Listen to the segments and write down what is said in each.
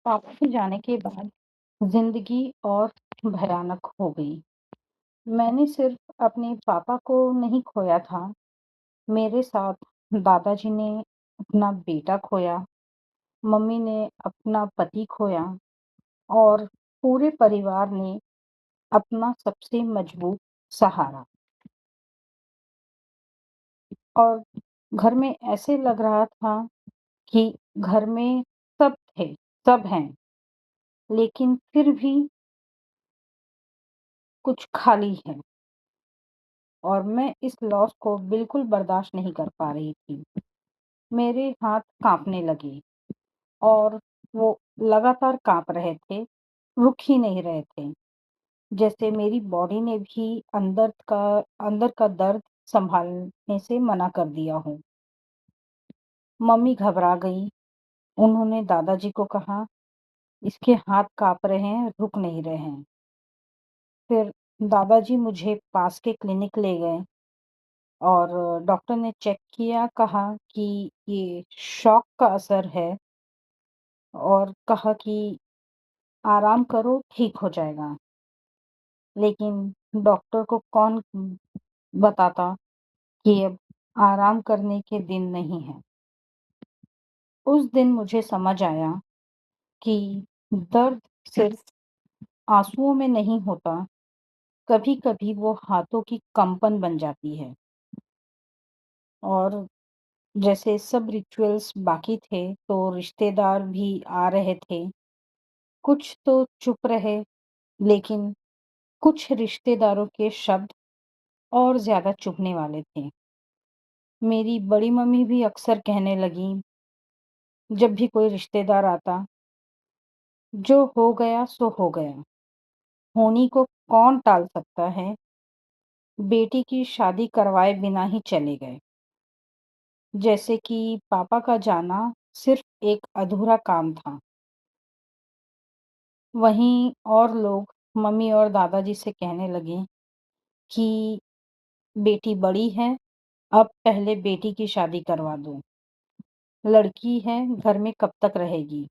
पापा के जाने के बाद जिंदगी और भयानक हो गई। मैंने सिर्फ अपने पापा को नहीं खोया था, मेरे साथ दादाजी ने अपना बेटा खोया, मम्मी ने अपना पति खोया और पूरे परिवार ने अपना सबसे मजबूत सहारा। और घर में ऐसे लग रहा था कि घर में सब थे, सब हैं, लेकिन फिर भी कुछ खाली है। और मैं इस लॉस को बिल्कुल बर्दाश्त नहीं कर पा रही थी। मेरे हाथ काँपने लगे और वो लगातार काँप रहे थे, रुक ही नहीं रहे थे। जैसे मेरी बॉडी ने भी अंदर का दर्द सँभालने से मना कर दिया हो। मम्मी घबरा गईं। उन्होंने दादाजी को कहा, "इसके हाथ काँप रहे हैं, रुक नहीं रहे हैं।" फिर दादाजी मुझे पास के क्लिनिक ले गए और डॉक्टर ने चेक किया, कहा कि ये शॉक का असर है और कहा कि आराम करो, ठीक हो जाएगा। लेकिन डॉक्टर को कौन बताता कि अब आराम करने के दिन नहीं हैं। उस दिन मुझे समझ आया कि दर्द सिर्फ आँसुओं में नहीं होता, कभी-कभी वो हाथों की कंपन बन जाती है। और जैसे सब रिचुअल्स बाकी थे, तो रिश्तेदार भी आ रहे थे। कुछ तो चुप रहे, लेकिन कुछ रिश्तेदारों के शब्द और ज़्यादा चुभने वाले थे। मेरी बड़ी मम्मी भी अक्सर कहने लगीं, जब भी कोई रिश्तेदार आता, "जो हो गया सो हो गया, होनी को कौन टाल सकता है? बेटी की शादी करवाए बिना ही चले गए।" जैसे कि पापा का जाना सिर्फ एक अधूरा काम था। वहीं और लोग मम्मी और दादाजी से कहने लगे कि बेटी बड़ी है, अब पहले बेटी की शादी करवा दो। लड़की है, घर में कब तक रहेगी?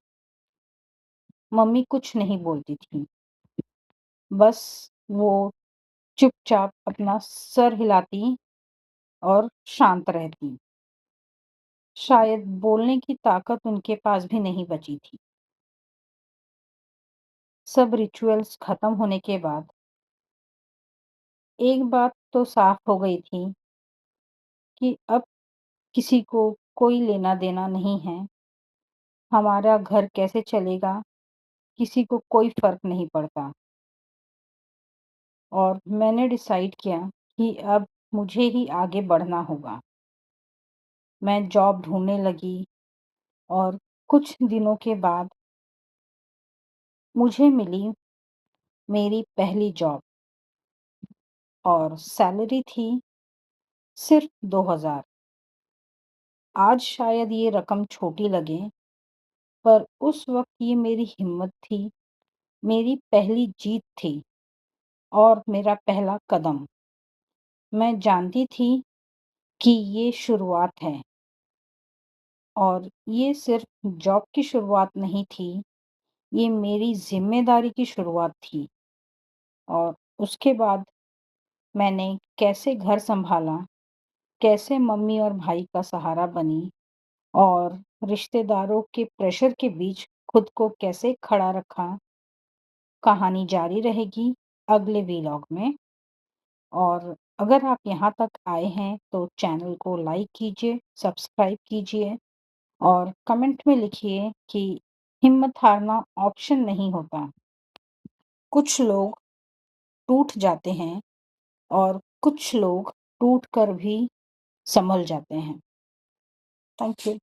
मम्मी कुछ नहीं बोलती थी, बस वो चुपचाप अपना सर हिलाती और शांत रहती। शायद बोलने की ताकत उनके पास भी नहीं बची थी। सब रिचुअल्स खत्म होने के बाद एक बात तो साफ हो गई थी कि अब किसी को कोई लेना-देना नहीं है। हमारा घर कैसे चलेगा, किसी को कोई फ़र्क नहीं पड़ता। और मैंने डिसाइड किया कि अब मुझे ही आगे बढ़ना होगा। मैं जॉब ढूँढने लगी और कुछ दिनों के बाद मुझे मिली मेरी पहली जॉब और सैलरी थी सिर्फ़ 2000। आज शायद ये रकम छोटी लगे, पर उस वक़्त ये मेरी हिम्मत थी, मेरी पहली जीत थी और मेरा पहला कदम। मैं जानती थी कि ये शुरुआत है और ये सिर्फ़ जॉब की शुरुआत नहीं थी, ये मेरी ज़िम्मेदारी की शुरुआत थी। और उसके बाद मैंने कैसे घर सँभाला, कैसे मम्मी और भाई का सहारा बनी और रिश्तेदारों के प्रेशर के बीच खुद को कैसे खड़ा रखा, कहानी जारी रहेगी अगले वीलॉग में। और अगर आप यहाँ तक आए हैं तो चैनल को लाइक कीजिए, सब्सक्राइब कीजिए और कमेंट में लिखिए कि हिम्मत हारना ऑप्शन नहीं होता। कुछ लोग टूट जाते हैं और कुछ लोग टूट कर भी संभल जाते हैं। Thank you.